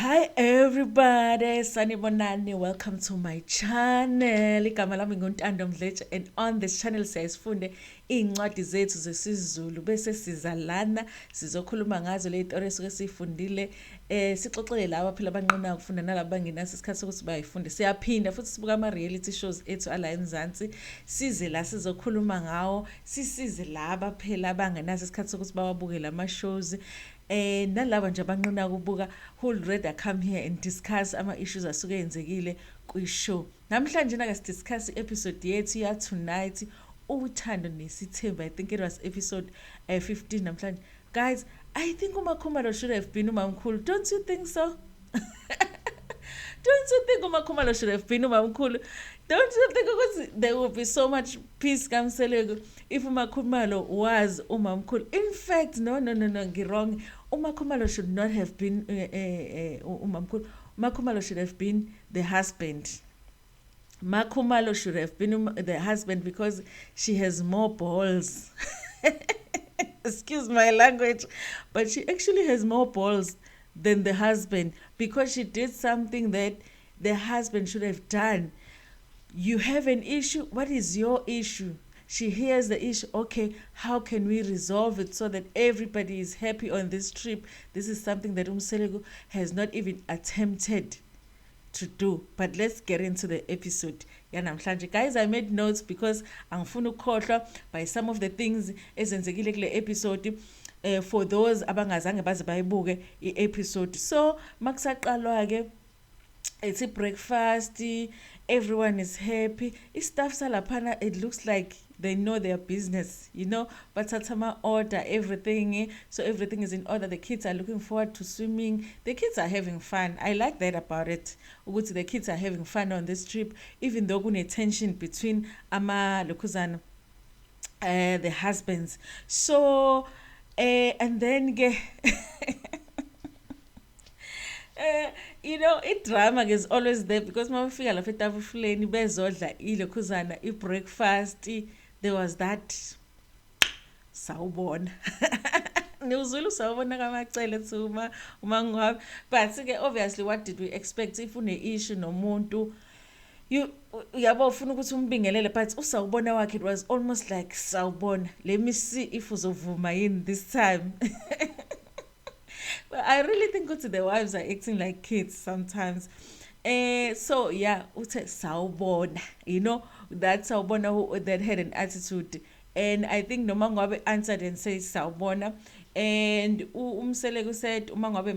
Hi everybody, sanibonani, welcome to my channel. Igama lami nguNthando Nesthembu and on this channel siyazifunde incwadi zethu zesiZulu bese sizalana sizokhuluma ngazo le story esuke sifundile sixoxele laba phela abanqina ukufunda nalabo bangenaso isikhathi sokuthi bayifunde. Siyaphinda futhi sibuka ama reality shows ethu ala eMzansi size la sizokhuluma ngawo sisize laba phela abangenaso isikhathi sokuthi bawabuke lama shows. Nalabo nje abanqina ukubuka who would rather come here and discuss ama-issues asuke yenzekile kwi-show. Namhlanje nake sidiscuss i-episode yethu ya tonight Uthando Nesthembu. I think it was episode 15 namhlanje. Guys, I think uMakhumalo should have been umamkhulu. Don't you think so? Don't you think uMakhumalo should have been umamkhulu? Don't you think there would be so much peace Mseleku if uMakhumalo was umamkhulu? In fact, no, wrong. uMakhumalo should not have been umamkhulu. Makhumalo should have been the husband. Makhumalo should have been the husband because she has more balls. Excuse my language, but she actually has more balls than the husband because she did something that the husband should have done. You have an issue. What is your issue? She hears the issue. Okay, how can we resolve it so that everybody is happy on this trip? This is something that Mseleku has not even attempted to do. But let's get into the episode. Guys, I made notes because angifuna ukukhohlwa by some of the things ezenzekile kule episode. For those abangazange baze bayibuke i-episode. So makusaqalwa ke it's a breakfast, everyone is happy. Stuff salaphana, it looks like they know their business, but Tatama order everything, so everything is in order. The kids are looking forward to swimming. The kids are having fun. I like that about it. The kids are having fun on this trip, even though kuna tension between ama lokuzana, the husbands. So and then drama is always there because mawufika lapha etafuleni bezodla ilokhuzana i-breakfast. There was that sawubona niwuzulu sawubona kamacele thuma uma ngwabi. But obviously what did we expect if une issue nomuntu yabo ufuna ukuthi umbingelele, but usawubona wakhe it was almost like sawubona, let me see if uzovuma yini this time. But I really think the wives are acting like kids sometimes. So yeah, uthe sawubona, that sawubona that had an attitude. And I think noma ngabe answered and said sawubona. And Mseleku said uma ngabe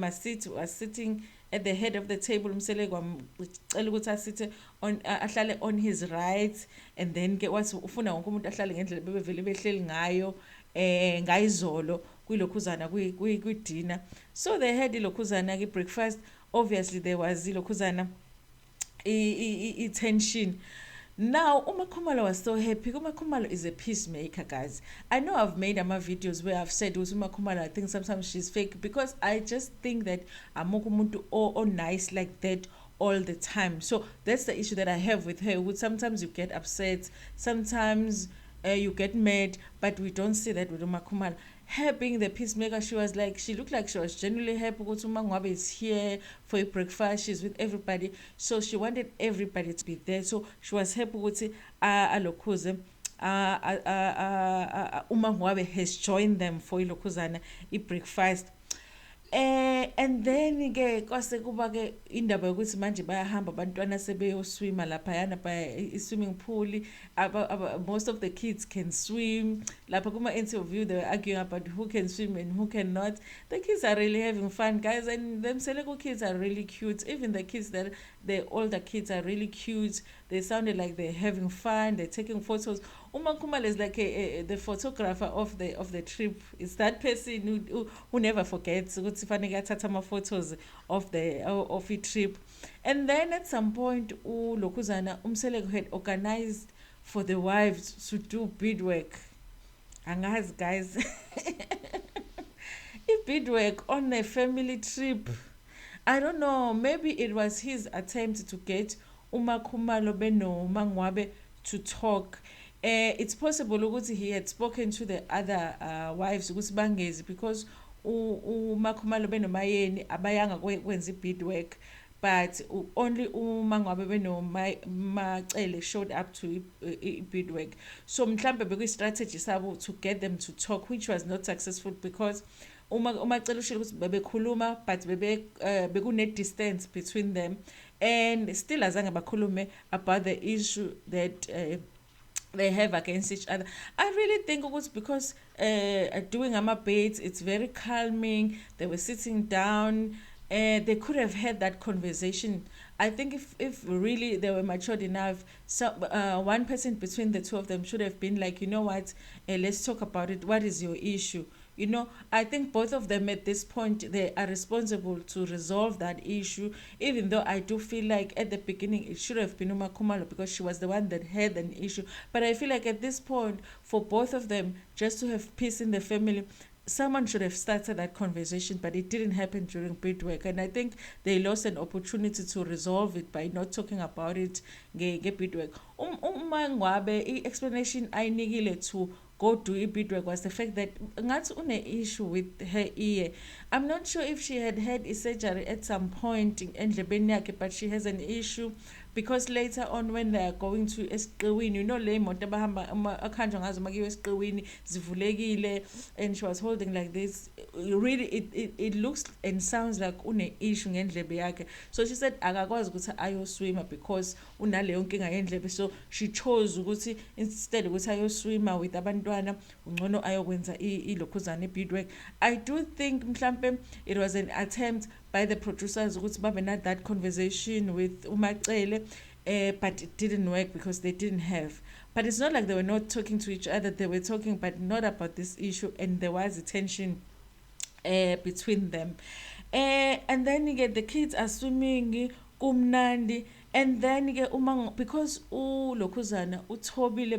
was sitting at the head of the table. Mseleku wamcela ukuthi asithe ahlale on his right, and then wathi ufuna wonke umuntu ahlale ngendlela bebevele behleli ngayo ngayizolo kwilokhuzana kwi-dinner. So they had ilokhuzana ki-breakfast. Obviously there was ilokhuzana tension. Now uMakhumalo was so happy. uMakhumalo is a peacemaker, guys. I know I've made videos where I've said uMakhumalo, I think sometimes she's fake, because I just think that amokumuntu or nice like that all the time. So that's the issue that I have with her. Sometimes you get upset, sometimes you get mad, but we don't see that with uMakhumalo. Her being the peacemaker, she looked like she was genuinely happy. Umangwabe is here for a breakfast. She's with everybody, so she wanted everybody to be there. So she was happy with alokhuze. Umangwabe has joined them for ilokhuzana breakfast. And then kwase kuba ke indaba yokuthi manje bayahamba abantwana sebeyoswima lapha yana by swimming pool. Most of the kids can swim. Lapha kuma interview they were arguing about who can swim and who cannot. The kids are really having fun, guys, and them Mseleku kids are really cute. Even the older kids are really cute. They sounded like they're having fun. They're taking photos. Umakhumalo is like the photographer of the trip. It's that person who never forgets ukuthi photos of the trip. And then at some point lokhuzana Mseleku had organized for the wives to do beadwork. Angazi, guys. Beadwork on a family trip. I don't know, maybe it was his attempt to get uMakhumalo beno Mangwabe to talk. It's possible ukuthi he had spoken to the other wives ukuthi bangezi, because uMakhumalo benomayeni abayanga kwenza beadwork, but only uMangabe benomacele showed up to beadwork. So mhlambe bekuyi-strategy sabo to get them to talk, which was not successful because umacele ushilo ukuthi bebekhuluma but bekune-distance between them, and still azange bakhulume about the issue that they have against each other. I really think it was because doing beads, it's very calming. They were sitting down. They could have had that conversation. I think if really they were matured enough, so one person between the two of them should have been like, you know what, let's talk about it. What is your issue? You know, I think both of them at this point, they are responsible to resolve that issue, even though I do feel like at the beginning it should have been Umakhumalo because she was the one that had an issue. But I feel like at this point, for both of them, just to have peace in the family, someone should have started that conversation, but it didn't happen during Beadwork. And I think they lost an opportunity to resolve it by not talking about it Beadwork. Ngwabe, explanation I needed to go to Beadwork was the fact that ngathi une issue with her ear. I'm not sure if she had had a surgery at some point endlebeni yakhe, but she has an issue because later on when they are going to esiqiwini, you know le moto abahamba akhanjwa ngazo makiwe esiqiwini zivulekile, and she was holding like this. Really it looks and sounds like une issue ngendlebe yakhe. So she said akakwazi ukuthi ayoswima because unaleyo nkinga yendlebe, so she chose ukuthi instead ukuthi ayoswima with abantwana ungcono ayokwenza ilokhuzana beadwork. I do think mhlambe it was an attempt by the producers ukuthi babe not that conversation with umacele, but it didn't work because they didn't have. But it's not like they were not talking to each other. They were talking, but not about this issue, and there was a tension between them. And then you get the kids are swimming kumnandi, and then you get because ulokhuzana uThobile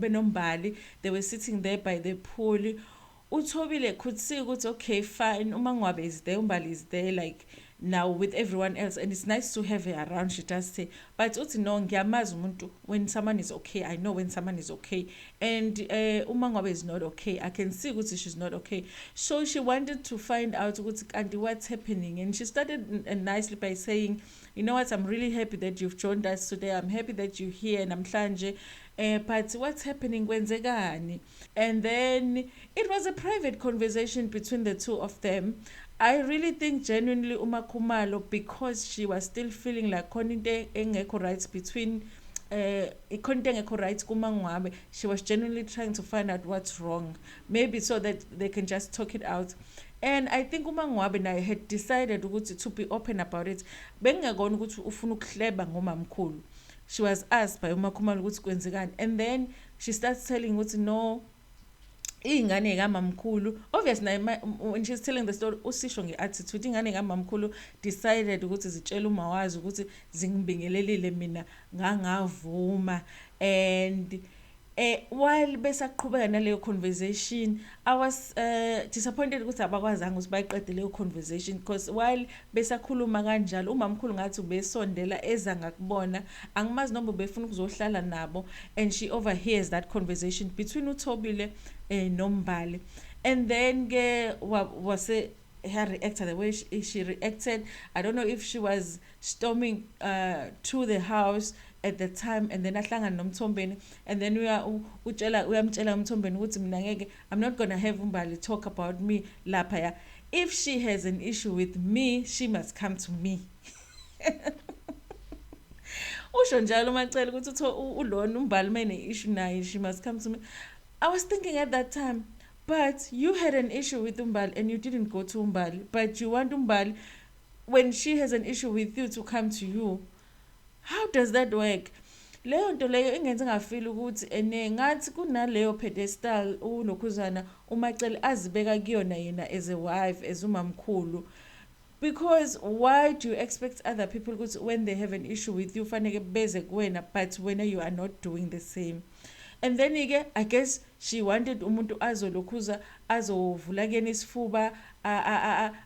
benombali, they were sitting there by the pool. Uthobile could see ukuthi okay fine, uMangwabe is there, umbali is there, like now with everyone else, and it's nice to have her around, she does say. But uthi no, ngiyamazi umuntu, when someone is okay, I know when someone is okay, and uMangwabe is not okay. I can see ukuthi she's not okay. So she wanted to find out ukuthi what's happening, and she started nicely by saying, you know what, I'm really happy that you've joined us today. I'm happy that you're here, and namhlanje but what's happening kwenzekani? And then it was a private conversation between the two of them. I really think genuinely uMakhumalo, because she was still feeling like koninte engekho right between koninte engekho right kuMangwabe, she was genuinely trying to find out what's wrong, maybe so that they can just talk it out. And I think uMangwabe and I had decided to be open about it. Bengakona ukuthi ufuna ukuhleba ngomamkhulu. She was asked by uMakhumalo ukuthi kwenzekani, and then she starts telling ukuthi no, ingane kamamkhulu, obviously when she's telling the story usisho ngeattitude, ingane kamamkhulu decided ukuthi zitshela umawazi ukuthi zingibingelelile mina ngangavuma. And while besaqhubeka naleyo conversation, I was disappointed ukuthi abakwazanga ukuthi bayiqede leyo conversation, because while besakhuluma kanjalo umamkhulu ngathi ubesondela eza ngakubona, angimazi noma befuna ukuzohlala nabo, and she overhears that conversation between uThobile nombali. And then was her reactor, the way she reacted, I don't know if she was storming to the house at the time, and then ahlangana noMthombeni, and then uyamtshela uMthombeni ukuthi mina ngeke, I'm not going to have umbali talk about me lapha ya. If she has an issue with me, she must come to me. Usho njalo umacele ukuthi ulona umbali mane issue naye, she must come to me. I was thinking at that time, but you had an issue with umbali and you didn't go to umbali, but you want umbali when she has an issue with you to come to you. How does that work? Leyo nto leyo ingenza ngafeel ukuthi ngathi kunaleyo pedestal ulokhuzana umacele azibeka kuyona yena as a wife, as umamkhulu. Because why do you expect other people when they have an issue with you faneke beze kuwena, but when you are not doing the same? And then again, I guess she wanted umuntu azolokhuza azovula kena isifuba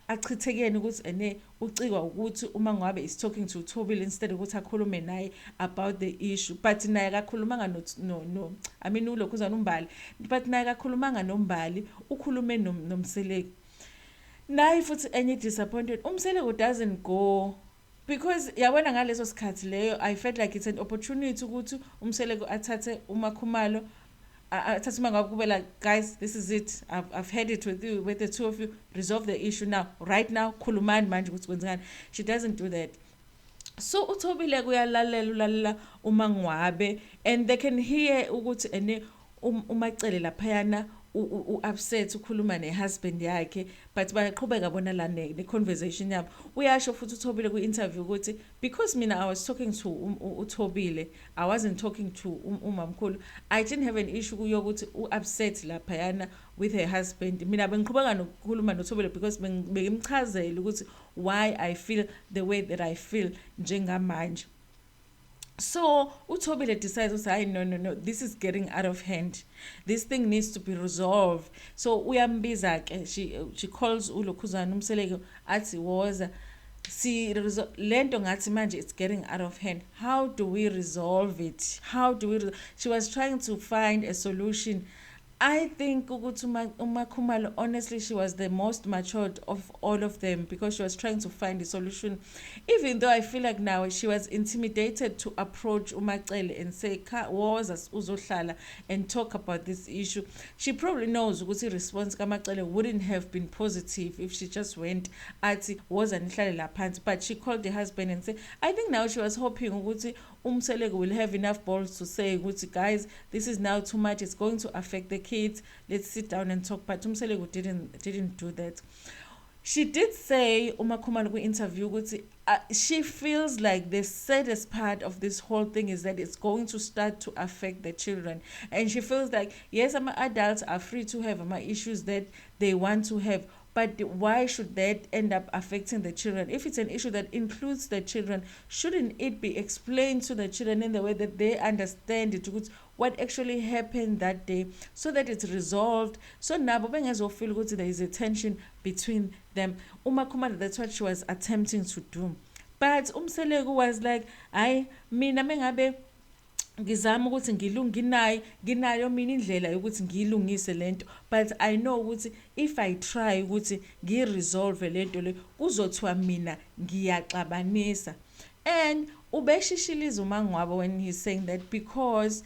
achithekene ukuthi ucikwa ukuthi uMangwabe is talking to Thobile instead ukuthi akhulume naye about the issue. But naye akakhulumanga I mean ulokhuza nombali, but naye akakhulumanga nombali, ukhulume nomseleki. naye futhi enye disappointed Mseleku doesn't go because yabona ngaleso sikhathi leyo I felt like it's an opportunity ukuthi Mseleku athathe uMakhumalo athathe mangaba kube like guys this is it I've had it with you with the two of you resolve the issue now right now khulumani manje ukuthi kwenzekani. She doesn't do that. So uThobile kuyalalela ulalela uMangwabe and they can hear ukuthi ene umacele laphayana upset ukhuluma nehusband yakhe but bayaqhubeka bona la ne conversation yabo. Uyasho futhi uThobile ku interview ukuthi because mina I was talking to uThobile I wasn't talking to umamkhulu I didn't have an issue yokuthi upset laphayana with her husband. Mina bengiqhubeka nokukhuluma noThobile because bengimchazela ukuthi why I feel the way that I feel njengamanje. So uThobile decides to say no this is getting out of hand, this thing needs to be resolved. So uyambiza ke she calls uLokhuzana Mseleku athi woza si lento ngathi manje it's getting out of hand, how do we resolve it, she was trying to find a solution. I think ukuthi uMakhumalo honestly she was the most matured of all of them because she was trying to find a solution, even though I feel like now she was intimidated to approach uMacele and say woza uzohlala and talk about this issue. She probably knows ukuthi response kaMacele wouldn't have been positive if she just went athi woza nihlale laphansi, but she called the husband and said I think now she was hoping ukuthi Mseleku will have enough balls to say guys this is now too much, it's going to affect the kids, let's sit down and talk. But Mseleku didn't do that. She did say uMakhumalo ku interview ukuthi she feels like the saddest part of this whole thing is that it's going to start to affect the children, and she feels like yes adults are free to have issues that they want to have, but why should that end up affecting the children? If it's an issue that includes the children, shouldn't it be explained to the children in the way that they understand it, what actually happened that day, so that it's resolved? So nabo bengezofeel ukuthi there is a tension between them. uMakhumalo, that's what she was attempting to do. But Mseleku was like, mina mengabe ngizama ukuthi nginayo mina indlela yokuthi ngilungise lento, but I know ukuthi if I try ukuthi ngiresolve lento le kuzothiwa mina ngiyaxabanisa. And ubeshishiliza uMangwabe when he's saying that because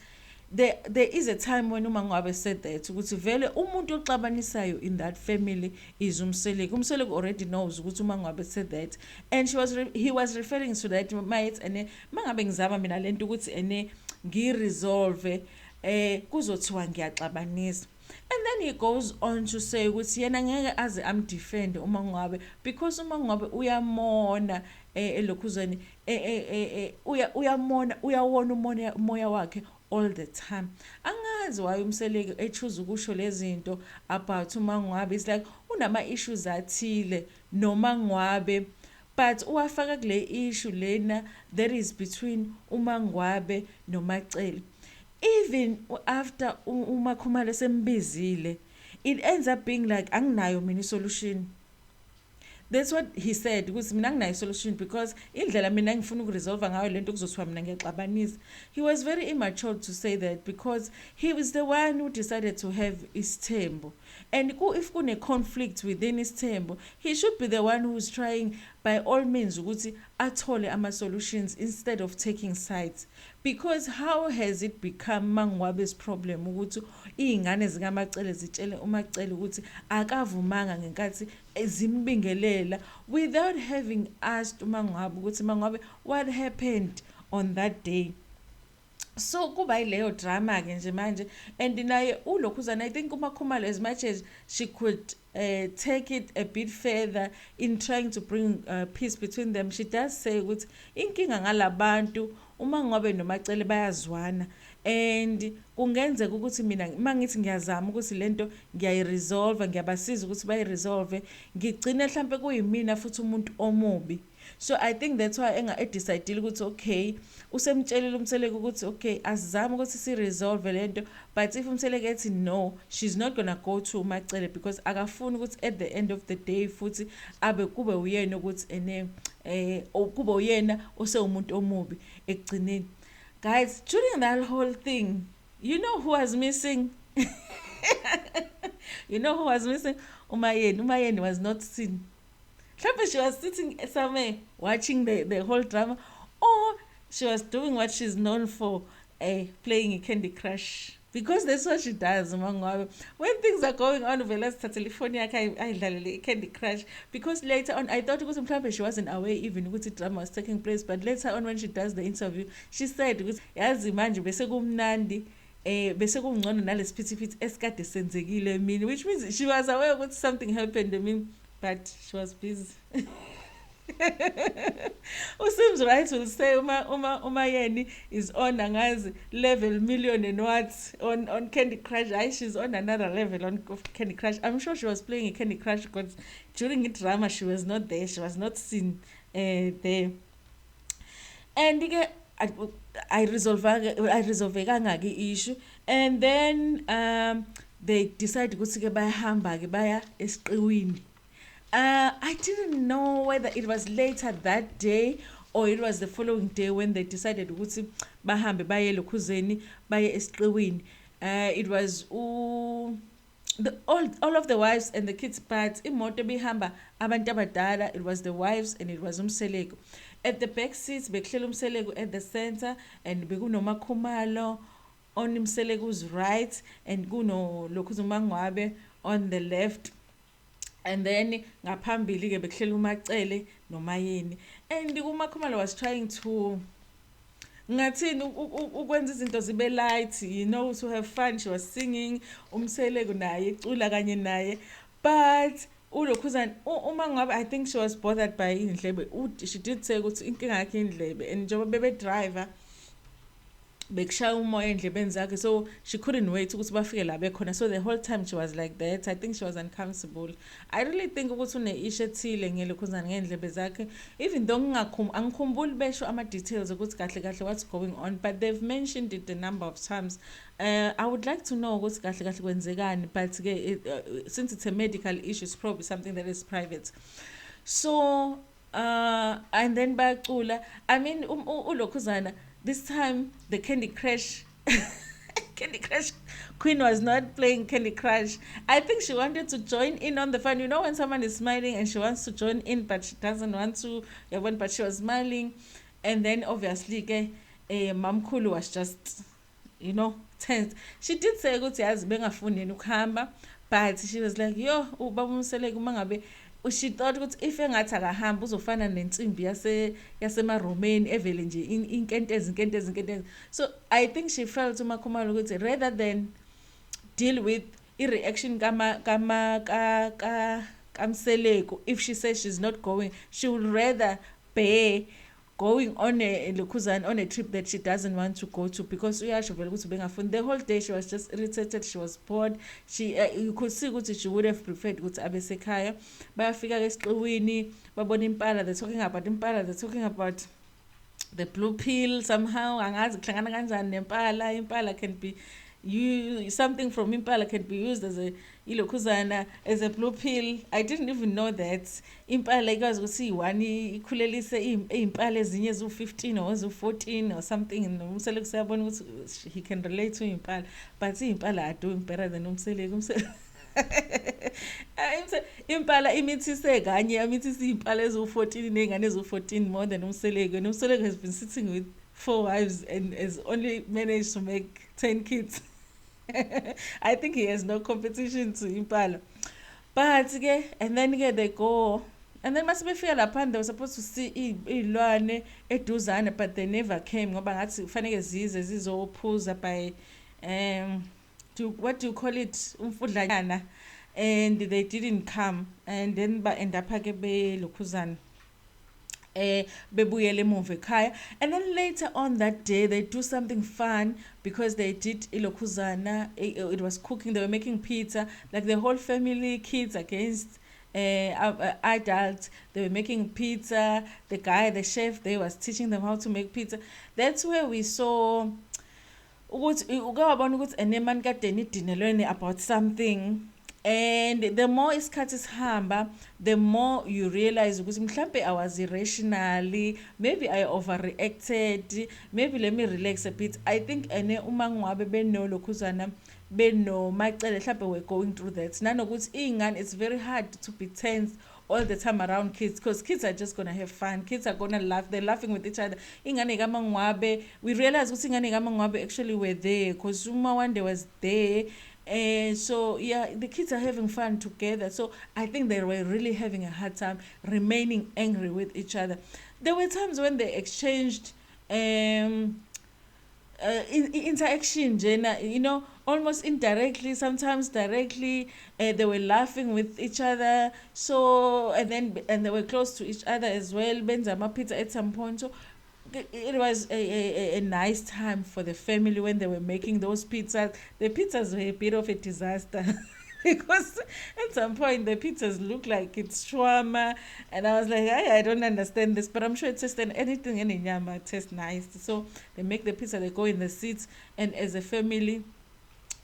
there is a time when uMangwabe said that ukuthi vele umuntu oxabanisayo in that family is Mseleku already knows ukuthi uMangwabe said that, and he was referring to that mates ene mangabe ngizama mina lento ukuthi ene ngiresolve kuzothiwa ngiyaxabanisa. And then he goes on to say ukuthi yena ngeke aze amdefend uMangwabe because uMangwabe uyamona elokhuzani uyawona umoya wakhe all the time. Angazi why Mseleku echoose ukusho lezinto about uMangwabe. It's like unama issues athile noMangwabe, but uwafaka kule issue lena that is between uMangwabe noMacele. Even after uMakhumalo sembizile, it ends up being like anginayo mina solution. That's what he said, because mina nginayo solution because indlela mina ngifuna ukuresolve ngayo lento kuzothiwa mina ngiyaxabanisa. He was very immature to say that because he was the one who decided to have Isthembu, and if kune conflict within Isthembu, he should be the one who's trying by all means ukuthi athole ama solutions instead of taking sides. Because how has it become Mangwabe's problem ukuthi izingane zikaMacele zitshele uMacele ukuthi akavumanga ngenkathi ezimbingelela without having asked uMangwabe ukuthi Mangwabe what happened on that day. So kuba ileyo drama ke nje manje, and naye uLokhuzana I think uMakhumalo as much as she could take it a bit further in trying to bring peace between them, she does say ukuthi inkinga ngalabantu uMangwabe noMacele bayazwana, and kungenzeka ukuthi mina mangithi ngiyazama ukuthi lento ngiyayiresolve ngiyabasiza ukuthi bayiresolve ngigcine mhlambe kuyimina futhi umuntu omubi. So I think that's why decide ukuthi okay usemtshelile uMseleku ukuthi okay asizame ukuthi si resolve lento, but if uMseleku ethi no, she's not gonna go to uMacele because akafuni ukuthi at the end of the day futhi abe kube uyena ukuthi ene kube uyena osewumuntu omubi ekugcineni. Guys, during that whole thing, you know who was missing? You know who was missing? Umayeni. Umayeni was not seen. She was sitting somewhere watching the whole drama, or she was doing what she's known for, playing a Candy Crush. Because that's what she does, Mangwabe. When things are going on, Velas Telefonia, I Candy Crush. Because later on, I thought it was in she wasn't aware even which drama was taking place. But later on, when she does the interview, she said, Yazi manje bese kumnandi. Bese kungcono nalesiphithiphithi esikade senzekile mina, which means she was aware that something happened. I mean, but she was busy. Usims right will say Umayeni is on angazi level million and what on Candy Crush. She's on another level on Candy Crush. I'm sure she was playing a Candy Crush because during the drama she was not there. She was not seen there. And again, I resolve the issue, and then they decided to go buy hamburger buy esiqiwini. I didn't know whether it was later that day or it was the following day when they decided ukuthi bahambe baye lokhuzeni baye esiqiwini. It was all of the wives and the kids, but imoto bihamba abantu abadala. It was the wives and it was Mseleku. At the back seats bekhlela Mseleku at the center, and bekunomakhumalo on Mseleku's right, and kuno lokhuzumangwabe on the left. And then ngaphambili ke bekhlela uMacele noMayeni, and uMakhumalo was trying to ngathini ukwenza izinto zibe light, you know, to have fun. She was singing, Mseleku naye icula kanye naye, but ulokhuzana uma ngabe I think she was bothered by indlebe. She did say ukuthi inkinga yakhe indlebe, and njengoba bebe driver bekshaya umoya endlebeni zakhe, so she couldn't wait ukuthi bafike la bekhona. So the whole time she was like that. I think she was uncomfortable. I really think ukuthi une issue ethile ngelokhuzana ngendlebe zakhe, even though angikhumbuli besho ama details ukuthi kahle kahle what's going on, but they've mentioned it a number of times. I would like to know ukuthi kahle kahle kwenzekani, but since it's a medical issue, it's probably something that is private. So and then bayacula. I mean ulokhuzana, this time the Candy Crush Candy Crush queen was not playing Candy Crush. I think she wanted to join in on the fun. You know when someone is smiling and she wants to join in but she doesn't want to, but she was smiling. And then obviously Mamkhulu was just, you know, tense. She did say ukuthi yazi bengafuni ukuhamba, but she was like, yo ubaba Mseleku mangabe, she thought ukuthi if engathi akahamba uzofana nensimbi yasemaromeni evele nje inkentezi. So I think she felt uMakhumalo ukuthi rather than deal with reaction kaMseleku, if she says she's not going, she would rather bear going on a trip that she doesn't want to go to, because the whole day she was just irritated, she was bored. You could see that she would have preferred ukuthi abesekhaya bayafika esiqiwini babona impala, they're talking about the blue pill somehow. Angazi kuhlangana kanjani nempala. Impala can be something from impala can be used as a ilokhuzana, as a blue pill. I didn't even know that impala ikwazi ukuthi iwani ikhulelise impala ezinye zu15 or zu14 or something. Umseleku sayabona ukuthi he can relate to impala, but impala are doing better than Umseleku. Impala imithise kanye imithise impala ezu14 nengane ezu14 more than Umseleku, and Umseleku has been sitting with 4 wives and has only managed to make 10 kids. I think he has no competition to Impala. But and then they go, and then must be fair lapha they were supposed to see ilwane eduzane, but they never came ngoba ngathi kufanele zizophuza by what do you call it, umfudlanyana, and they didn't come, and then ba end up ke belokhuzana bebuyele emuva ekhaya. And then later on that day they do something fun, because they did ilokhuzana. It was cooking, they were making pizza, like the whole family, kids against adults. They were making pizza. The chef, they was teaching them how to make pizza. That's where we saw about something. And the more isikhathi sihamba, the more you realize ukuthi mhlambe I was irrationally, maybe I overreacted, maybe let me relax a bit. I think uma ngabe benolokhuzana benomacele mhlawumbe we're going through that. Nanokuthi iy'ngane, it's very hard to be tense all the time around kids, because kids are just gonna have fun. Kids are gonna laugh. They're laughing with each other. Ingane kamangwabe, we realized ukuthi ingane kamangwabe actually were there because Uma one day was there. So yeah, the kids are having fun together. So I think they were really having a hard time remaining angry with each other. There were times when they exchanged interaction, Jenna, almost indirectly, sometimes directly. They were laughing with each other. So and they were close to each other as well. Benzama pizza at some point. So it was a nice time for the family when they were making those pizzas. The pizzas were a bit of a disaster. Because at some point the pizzas look like it's shawarma, and I was like, I don't understand this, but I'm sure it tastes, and anything in nyama tastes nice. So they make the pizza, they go in the seats, and as a family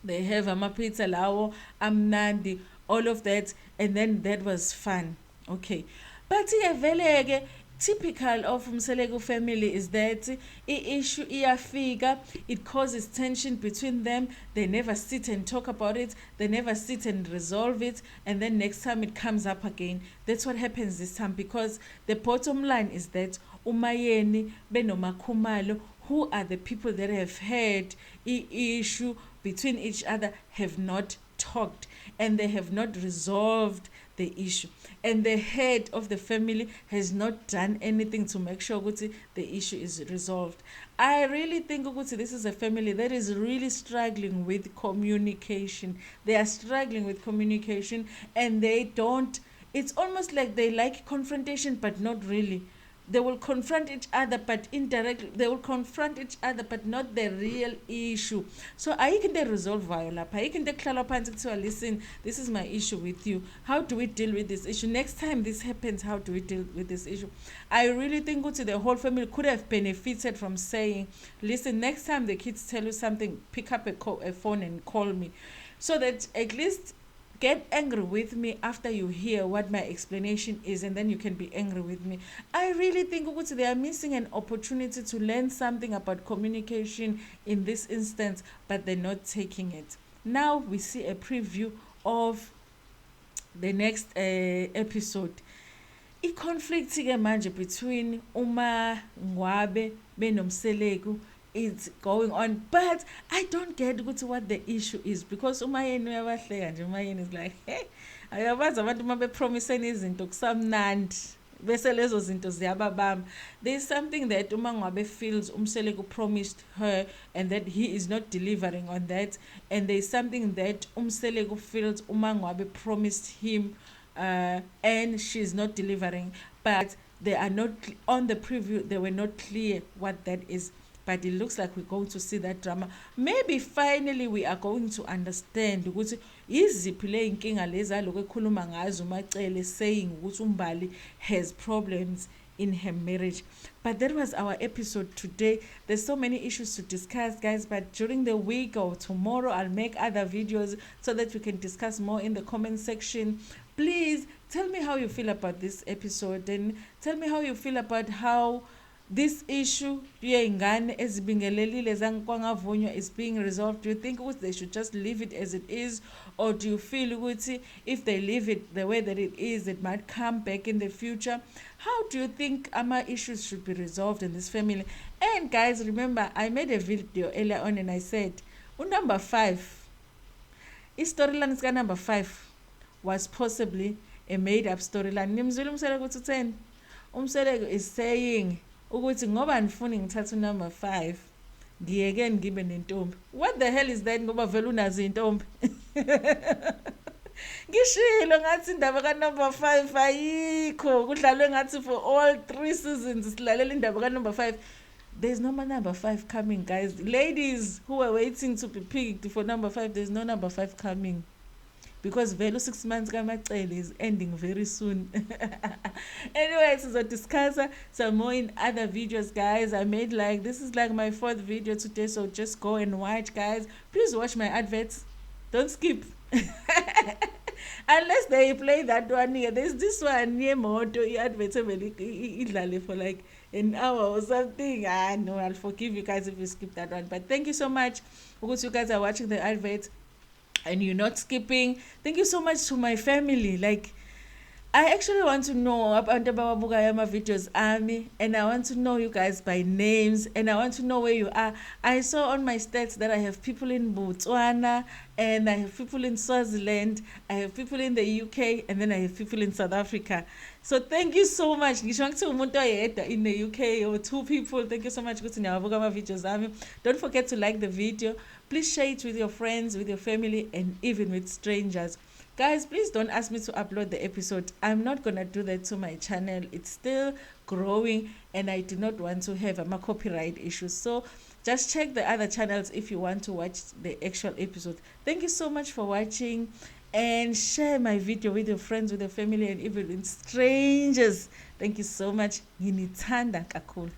they have pizza lawo amnandi, all of that, and then that was fun. Okay, but vele typical of Mseleku family is that issue iyafika, it causes tension between them. They never sit and talk about it. They never sit and resolve it. And then next time it comes up again. That's what happens this time, because the bottom line is that umayeni benomakhumalo, who are the people that have had issue between each other, have not talked, and they have not resolved the issue, and the head of the family has not done anything to make sure that the issue is resolved. I really think this is a family that is really struggling with communication. They are struggling with communication, and they don't, it's almost like they like confrontation, but not really. They will confront each other, but indirectly. They will confront each other, but not the real issue. So I can they resolve viola. I can they listen, this is my issue with you. How do we deal with this issue? Next time this happens, how do we deal with this issue? I really think the whole family could have benefited from saying, listen, next time the kids tell you something, pick up a phone and call me. So that at least get angry with me after you hear what my explanation is, and then you can be angry with me. I really think they are missing an opportunity to learn something about communication in this instance, but they're not taking it. Now we see a preview of the next episode. I-conflict manje between Uma Ngwabe benomseleku is going on, but I don't get what the issue is, because umayeni uyabahleka nje. Umayeni is like, hey, ayabazi abantu uma bepromiseni izinto kusamnandi bese lezo zinto ziyababamba. There is something that Uma Ngwabe feels Mseleku promised her, and that he is not delivering on that, and there is something that Mseleku feels Uma Ngwabe promised him, and she's not delivering, but they are not on the preview. They were not clear what that is. But it looks like we're going to see that drama. Maybe finally we are going to understand ukuthi iziphi le inkinga lezi aloku ekhuluma ngazo uMacele, saying ukuthi uMbali has problems in her marriage. But that was our episode today. There's so many issues to discuss, guys, but during the week or tomorrow I'll make other videos so that we can discuss more in the comment section. Please tell me how you feel about this episode, and tell me how you feel about how this issue yengane ezibingelelile zangikwangavunywa is being resolved. Do you think they should just leave it as it is, or do you feel ukuthi if they leave it the way that it is, it might come back in the future? How do you think issues should be resolved in this family? And guys, remember, I made a video earlier on and I said number 5, storyline ka number 5 was possibly a made up storyline. Nimzulu Mseleku to 10. Mseleku is saying ukuthi ngoba nifuni ngithatha number 5 ngiyeke ngibe nentombi. What the hell is that? Ngoba vele unazi intombi. Ngishilo ngathi indaba ka number 5 ayikho, kudlalwe ngathi for all 3 seasons silalela indaba ka number 5. There's no number 5 coming, guys. Ladies who are waiting to be picked for number 5, there's no number 5 coming, because Velo 6 months Kamacele is ending very soon. Anyway, so discuss some more in other videos, guys. I made this is like my 4th video today, so just go and watch, guys. Please watch my adverts. Don't skip. Unless they play that one here. There's this one near Moto advert for like an hour or something. No, I'll forgive you guys if you skip that one. But thank you so much because you guys are watching the adverts. and you're not skipping. Thank you so much to my family. Like, I actually want to know abantu abawabukayo ama-videos ami, and I want to know you guys by names, and I want to know where you are. I saw on my stats that I have people in Botswana, and I have people in Swaziland, I have people in the UK, and then I have people in South Africa. So thank you so much. Ngisho ngithi umuntu oyedwa in the UK or 2 people. Thank you so much ukuthi niyawabuka ama-videos ami. Don't forget to like the video. Please share it with your friends, with your family, and even with strangers. Guys, please don't ask me to upload the episode. I'm not gonna do that to my channel. It's still growing, and I do not want to have copyright issues. So just check the other channels if you want to watch the actual episode. Thank you so much for watching, and share my video with your friends, with your family, and even with strangers. Thank you so much. Nginithanda kakhulu.